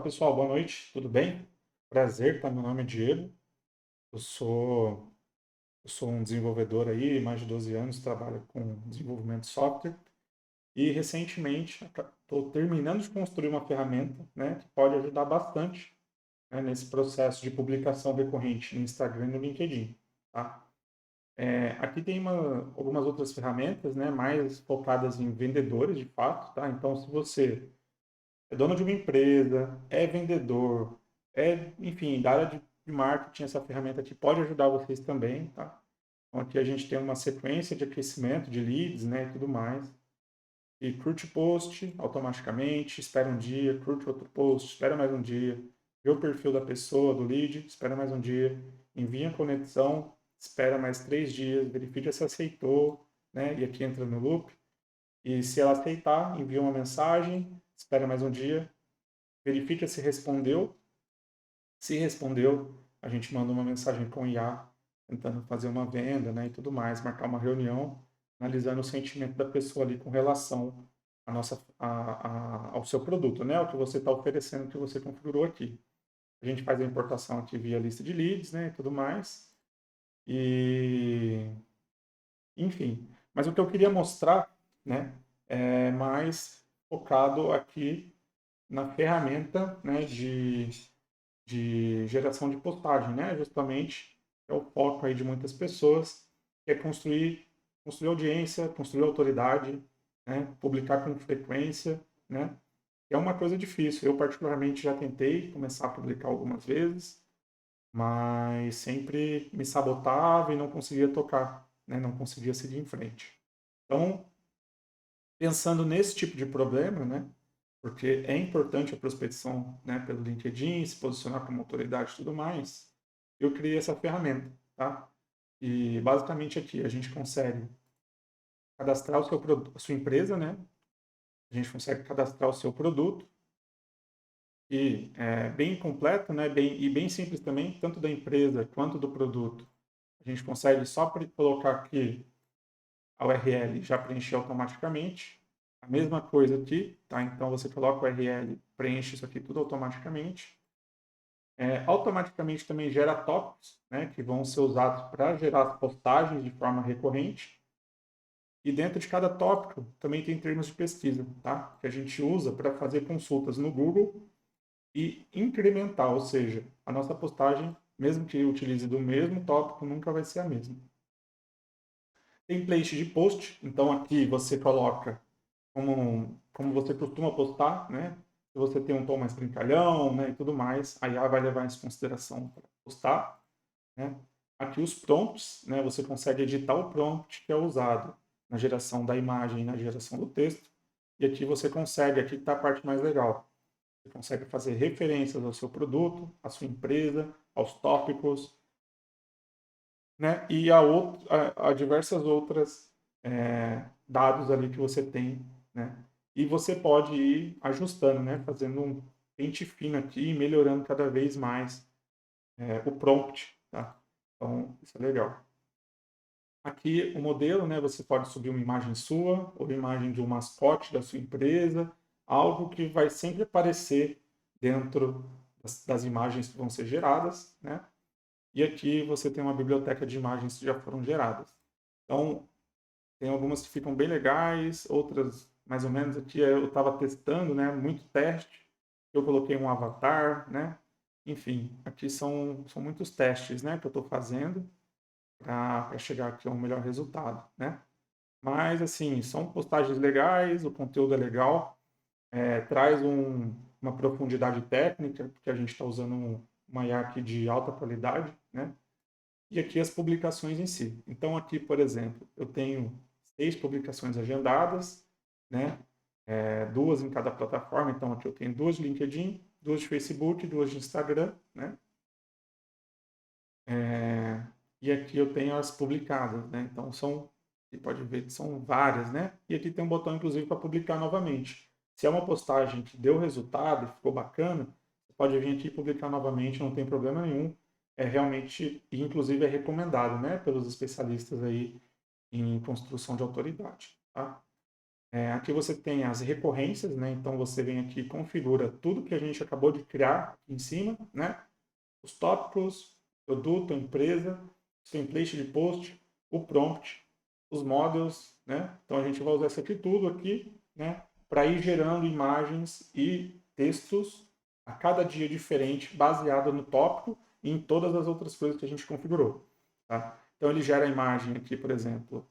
Fala pessoal, boa noite, tudo bem? Prazer, tá? Meu nome é Diego, eu sou, eu sou um desenvolvedor aí, mais de 12 anos, trabalho com desenvolvimento de software e recentemente estou terminando de construir uma ferramenta, né, que pode ajudar bastante, né, nesse processo de publicação recorrente no Instagram e no LinkedIn, tá? Aqui tem algumas outras ferramentas, né, mais focadas em vendedores de fato, tá? Então, se você é dono de uma empresa, é vendedor, enfim, da área de marketing, essa ferramenta aqui pode ajudar vocês também, tá? Então, aqui a gente tem uma sequência de aquecimento de leads, né, e tudo mais. E curte o post automaticamente, espera um dia, curte outro post, espera mais um dia, vê o perfil da pessoa, do lead, espera mais um dia, envia a conexão, espera mais 3 dias, verifica se aceitou, né, e aqui entra no loop. E se ela aceitar, envia uma mensagem, espera mais um dia, verifica se respondeu. Se respondeu, a gente manda uma mensagem com o IA, tentando fazer uma venda, né, e tudo mais, marcar uma reunião, analisando o sentimento da pessoa ali com relação ao seu produto, né, ao que você está oferecendo, que você configurou aqui. A gente faz a importação aqui via lista de leads, né, e tudo mais. E, enfim. Mas o que eu queria mostrar, né, é mais focado aqui na ferramenta, né, de geração de postagem, né? Justamente é o foco aí de muitas pessoas, que é construir audiência, construir autoridade, né? Publicar com frequência, né? É uma coisa difícil. Eu particularmente já tentei começar a publicar algumas vezes, mas sempre me sabotava e não conseguia tocar, né? Não conseguia seguir em frente. Então, pensando nesse tipo de problema, né? Porque é importante a prospecção, né, pelo LinkedIn, se posicionar como autoridade e tudo mais, eu criei essa ferramenta, tá? E basicamente aqui a gente consegue cadastrar o seu produto, a sua empresa, né? A gente consegue cadastrar o seu produto e é bem completo, né? Bem simples também, tanto da empresa quanto do produto. A gente consegue só colocar aqui a URL já preencher automaticamente. A mesma coisa aqui, tá? Então você coloca o URL, preenche isso aqui tudo automaticamente. Automaticamente também gera tópicos, né, que vão ser usados para gerar as postagens de forma recorrente. E dentro de cada tópico também tem termos de pesquisa, tá? Que a gente usa para fazer consultas no Google e incrementar, ou seja, a nossa postagem, mesmo que utilize do mesmo tópico, nunca vai ser a mesma. Template de post, então aqui você coloca como você costuma postar, né? Se você tem um tom mais brincalhão, né, e tudo mais, a IA vai levar isso em consideração para postar, né? Aqui os prompts, né, você consegue editar o prompt que é usado na geração da imagem e na geração do texto. E aqui você consegue, aqui está a parte mais legal, você consegue fazer referências ao seu produto, à sua empresa, aos tópicos, né? E a diversas outras dados ali que você tem, né? E você pode ir ajustando, né? Fazendo um pente fino aqui, melhorando cada vez mais o prompt, tá? Então, isso é legal. Aqui o modelo, né? Você pode subir uma imagem sua ou uma imagem de um mascote da sua empresa, algo que vai sempre aparecer dentro das imagens que vão ser geradas, né? E aqui você tem uma biblioteca de imagens que já foram geradas. Então, tem algumas que ficam bem legais, outras mais ou menos. Aqui eu estava testando, né? Muito teste. Eu coloquei um avatar, né? Enfim, aqui são muitos testes, né? Que eu estou fazendo para chegar aqui a um melhor resultado, né? Mas, assim, são postagens legais, o conteúdo é legal, traz uma profundidade técnica, porque a gente está usando uma IA aqui de alta qualidade, né? E aqui as publicações em si. Então, aqui, por exemplo, eu tenho 6 publicações agendadas, né? 2 em cada plataforma. Então, aqui eu tenho 2 de LinkedIn, 2 de Facebook, 2 de Instagram, né? É, e aqui eu tenho as publicadas, né? Então, você pode ver que são várias, né? E aqui tem um botão, inclusive, para publicar novamente. Se é uma postagem que deu resultado e ficou bacana, você pode vir aqui e publicar novamente, não tem problema nenhum. É realmente, e inclusive é recomendado, né, pelos especialistas aí em construção de autoridade, tá? Aqui você tem as recorrências, né? Então você vem aqui e configura tudo que a gente acabou de criar aqui em cima, né? Os tópicos, produto, empresa, os template de post, o prompt, os models, né? Então a gente vai usar isso aqui tudo aqui, né? Para ir gerando imagens e textos a cada dia diferente, baseado no tópico e em todas as outras coisas que a gente configurou, tá? Então ele gera a imagem aqui, por exemplo,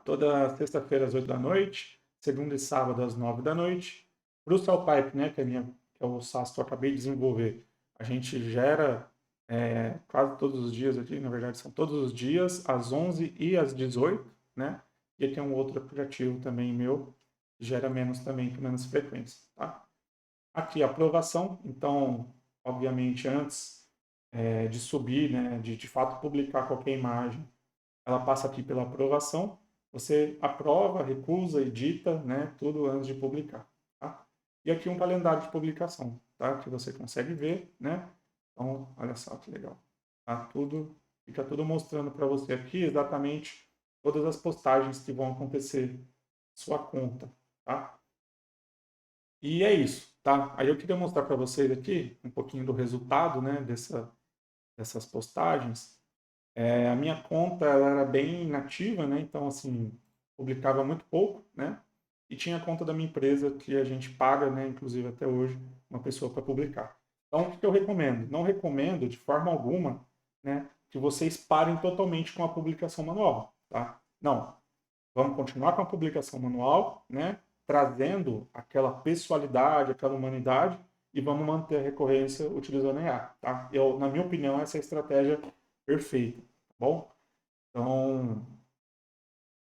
toda sexta-feira às 8 da noite, segunda e sábado às 9 da noite. Para o Cellpipe, né, que é o SaaS que eu acabei de desenvolver, a gente gera quase todos os dias aqui, na verdade são todos os dias, às 11 e às 18, né? E aqui é um outro aplicativo também meu, que gera menos também, com menos frequência, tá? Aqui, aprovação. Então, obviamente, antes de subir, né, de fato publicar qualquer imagem, ela passa aqui pela aprovação. Você aprova, recusa, edita, né, tudo antes de publicar. Tá? E aqui um calendário de publicação, tá? Que você consegue ver, né? Então, olha só que legal. Tá? Fica tudo mostrando para você aqui exatamente todas as postagens que vão acontecer na sua conta, tá? E é isso, tá? Aí eu queria mostrar para vocês aqui um pouquinho do resultado, né, dessas postagens. A minha conta ela era bem inativa, né? Então, assim, publicava muito pouco, né? E tinha a conta da minha empresa que a gente paga, né? Inclusive até hoje, uma pessoa para publicar. Então, o que eu recomendo? Não recomendo de forma alguma, né? Que vocês parem totalmente com a publicação manual, tá? Não. Vamos continuar com a publicação manual, né? Trazendo aquela pessoalidade, aquela humanidade e vamos manter a recorrência utilizando a IA, tá? Na minha opinião, essa é a estratégia perfeita, tá bom? Então,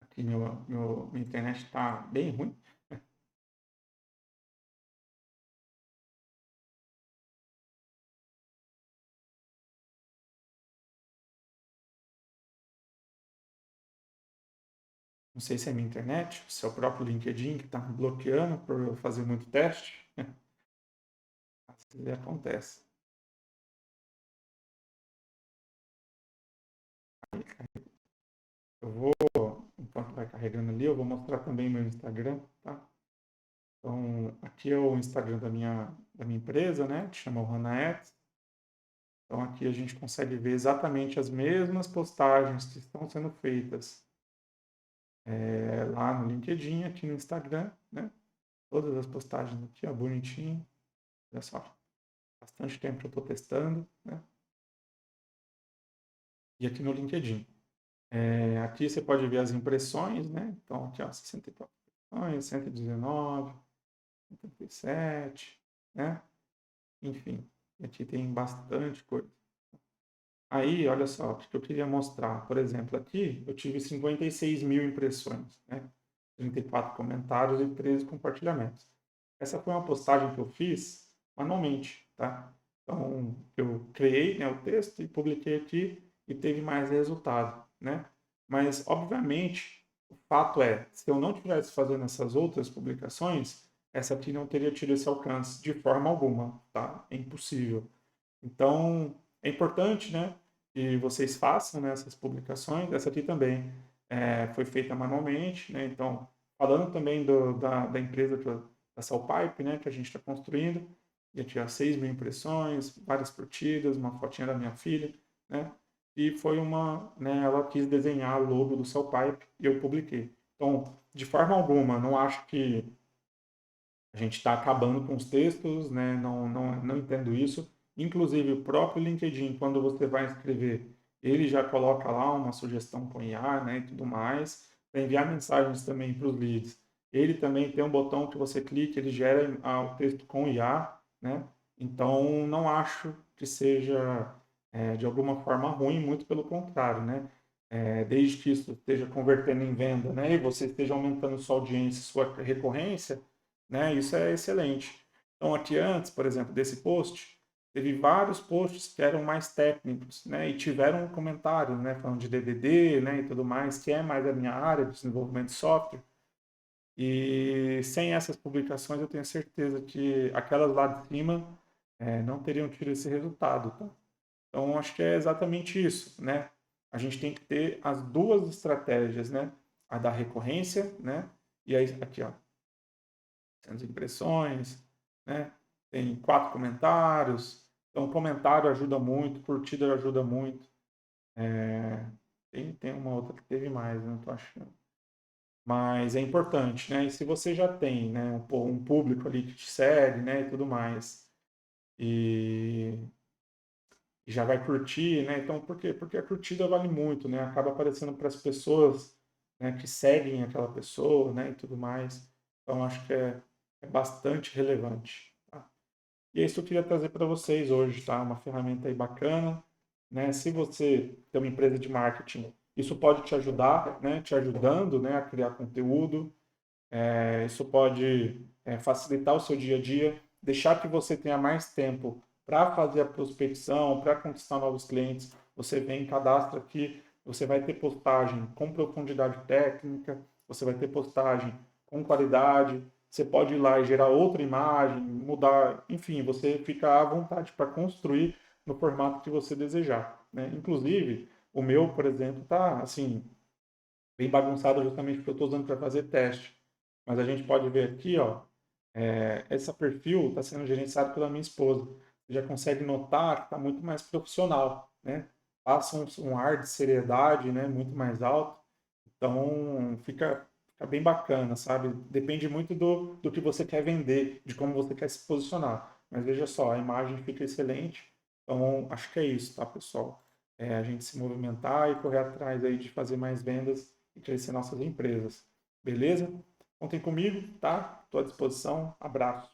aqui minha internet está bem ruim. Não sei se é minha internet, se é o próprio LinkedIn que está me bloqueando por eu fazer muito teste. Às vezes acontece. Eu vou, enquanto vai carregando ali, eu vou mostrar também meu Instagram, tá? Então, aqui é o Instagram da minha empresa, né? Que chama Ohana Ads. Então, aqui a gente consegue ver exatamente as mesmas postagens que estão sendo feitas lá no LinkedIn, aqui no Instagram, né? Todas as postagens aqui, ó, bonitinho. Olha só, bastante tempo que eu estou testando, né? E aqui no LinkedIn. Aqui você pode ver as impressões, né? Então, aqui, ó, 64 impressões, 119, 77, né? Enfim, aqui tem bastante coisa. Aí, olha só, o que eu queria mostrar. Por exemplo, aqui eu tive 56 mil impressões, né? 34 comentários e 13 compartilhamentos. Essa foi uma postagem que eu fiz manualmente, tá? Então, eu criei, né, o texto e publiquei aqui e teve mais resultado, né? Mas, obviamente, o fato é, se eu não tivesse fazendo essas outras publicações, essa aqui não teria tido esse alcance de forma alguma, tá? É impossível. Então, é importante, né, que vocês façam, né, essas publicações. Essa aqui também foi feita manualmente, né? Então, falando também da empresa da Cellpipe, né, que a gente está construindo, e aqui há 6 mil impressões, várias curtidas, uma fotinha da minha filha, né? E foi né, ela quis desenhar o logo do Cellpipe e eu publiquei. Então, de forma alguma, não acho que a gente está acabando com os textos, né? Não entendo isso. Inclusive, o próprio LinkedIn, quando você vai escrever, ele já coloca lá uma sugestão com IA, né, e tudo mais. Para enviar mensagens também para os leads. Ele também tem um botão que você clica, ele gera o texto com IA, né? Então, não acho que seja de alguma forma ruim, muito pelo contrário, né? Desde que isso esteja convertendo em venda, né, e você esteja aumentando sua audiência, sua recorrência, né? Isso é excelente. Então, aqui antes, por exemplo, desse post, teve vários posts que eram mais técnicos, né? E tiveram comentários, né? Falando de DDD, né? E tudo mais, que é mais a minha área de desenvolvimento de software. E sem essas publicações, eu tenho certeza que aquelas lá de cima não teriam tido esse resultado, tá? Então, acho que é exatamente isso, né? A gente tem que ter as duas estratégias, né? a dar recorrência, né? E aí, aqui, ó, as impressões, né? Tem 4 comentários. Então, comentário ajuda muito, curtida ajuda muito. Tem uma outra que teve mais, não tô achando. Mas é importante, né? E se você já tem, né, um público ali que te segue, né, e tudo mais, e já vai curtir, né? Então, por quê? Porque a curtida vale muito, né? Acaba aparecendo para as pessoas, né, que seguem aquela pessoa, né, e tudo mais. Então, acho que é bastante relevante, tá? E é isso que eu queria trazer para vocês hoje, tá? Uma ferramenta aí bacana, né? Se você tem uma empresa de marketing, isso pode te ajudar, né? Te ajudando, né, a criar conteúdo. Isso pode facilitar o seu dia a dia, deixar que você tenha mais tempo para fazer a prospecção, para conquistar novos clientes. Você vem, cadastra aqui, você vai ter postagem com profundidade técnica, você vai ter postagem com qualidade, você pode ir lá e gerar outra imagem, mudar, enfim, você fica à vontade para construir no formato que você desejar, né? Inclusive, o meu, por exemplo, está assim, bem bagunçado justamente porque eu estou usando para fazer teste. Mas a gente pode ver aqui, ó, esse perfil está sendo gerenciado pela minha esposa. Você já consegue notar que está muito mais profissional, né? Passa um ar de seriedade, né? Muito mais alto. Então, fica bem bacana, sabe? Depende muito do que você quer vender, de como você quer se posicionar. Mas veja só, a imagem fica excelente. Então, acho que é isso, tá, pessoal? A gente se movimentar e correr atrás aí de fazer mais vendas e crescer nossas empresas. Beleza? Contem comigo, tá? Estou à disposição. Abraço.